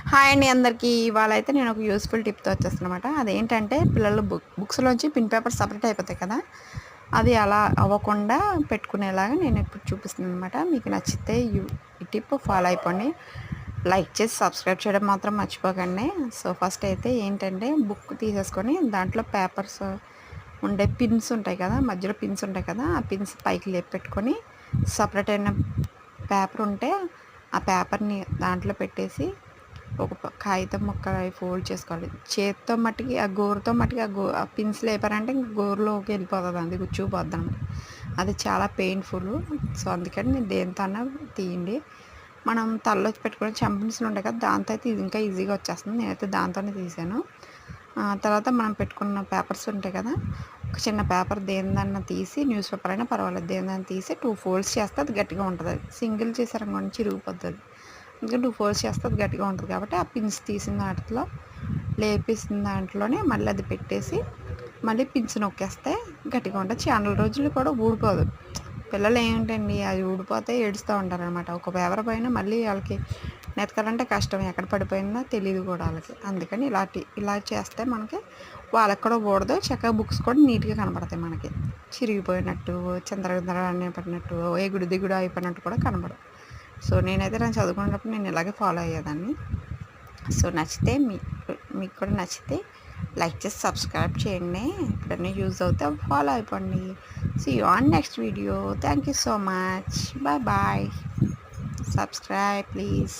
Hi అండి అందరికీ. ఇవాళైతే నేను ఒక యూస్‌ఫుల్ టిప్‌తో వచ్చేసాననమాట. అదేంటంటే పిల్లలు బుక్స్‌లోంచి పిన్ పేపర్ సెపరేట్ అయిపోతాయి కదా! అది అలా అవ్వకుండా పెట్టుకునేలాగా నేను ఇప్పుడు చూపిస్తున్నాననమాట. మీకు నచ్చితే ఈ టిప్ ఫాలో అయిపోండి. లైక్ చేసి సబ్స్క్రైబ్ చేయడం మాత్రం మర్చిపోకండి. సో, ఫస్ట్ అయితే ఏంటంటే బుక్ తీసేసుకొని దాంట్లో పేపర్స్ ఉండే పిన్స్ ఉంటాయి కదా! మధ్యలో పిన్స్ ఉంటాయి కదా! ఆ పిన్స్ పైకి లేపి పెట్టుకొని సెపరేట్ అయిన పేపర్ ఉంటే ఆ పేపర్‌ని దాంట్లో పెట్టేసి ఒక కాగితం ముక్క ఫోల్డ్ చేసుకోవాలి. చేత్తో మట్టికి ఆ గోరుతో మట్టికి ఆ పిన్స్ లేపారంటే ఇంక గోరులోకి వెళ్ళిపోతది. అది గుచ్చుకుపోద్దనమాట. అది చాలా పెయిన్‌ఫుల్. సో, అందుకని నేను దేనితో అన్నా తీయండి. మనం తలలో పెట్టుకునే చెంపిన్స్‌లు ఉంటాయి కదా! దాంతో అయితే ఇది ఇంకా ఈజీగా వచ్చేస్తుంది. నేనైతే దాంతోనే తీసాను. తర్వాత మనం పెట్టుకున్న పేపర్స్ ఉంటాయి కదా! ఒక చిన్న పేపర్ దేనిదన్నా తీసి న్యూస్ పేపర్ అయినా పర్వాలేదు. దేనిదన్నా తీసి 2 ఫోల్డ్స్ చేస్తే అది గట్టిగా ఉంటది. సింగిల్ చేశారనుకోండి చిరిగిపోద్దది. అందుకని 2 ఫోల్డ్స్ చేస్తే అది గట్టిగా ఉంటది కాబట్టి ఆ పిన్స్ తీసిన దాంట్లో లేపేసిన దాంట్లోనే మళ్ళీ అది పెట్టేసి మళ్ళీ పిన్స్ నొక్కేస్తే గట్టిగా ఉంటది. చాలా రోజులు కూడా ఊడిపోదు. పిల్లలు ఏంటండి అది ఊడిపోతే ఏడుస్తూ ఉంటారనమాట. ఒక పేపర్ పైన మళ్ళీ ఆళ్ళకి నెతకాలంటే కష్టం. ఎక్కడ పడిపోయిందో తెలీదు కూడా ఆళ్ళకి. అందుకని ఇలా చేస్తే మనకి వాళ్ళకి కూడా ఊడదు. చక్కగా బుక్స్ కూడా నీట్‌గా కనపడతాయి మనకి. చిరిగిపోయినట్టు, చిందరవందర పడినట్టు, ఎగుడు దిగుడు అయిపోయినట్టు కూడా కనపడవు. సో, నేనైతే నేను చదువుకునేటప్పుడు నేను ఇలాగే ఫాలో అయ్యేదాన్ని. సో, నచ్చితే మీకు కూడా నచ్చితే లైక్ చేసి సబ్స్క్రైబ్ చేయండి. ఎప్పుడైనా యూజ్ అవుతే ఫాలో అయిపోండి. See you on next video. Thank you so much. Bye bye. Subscribe please.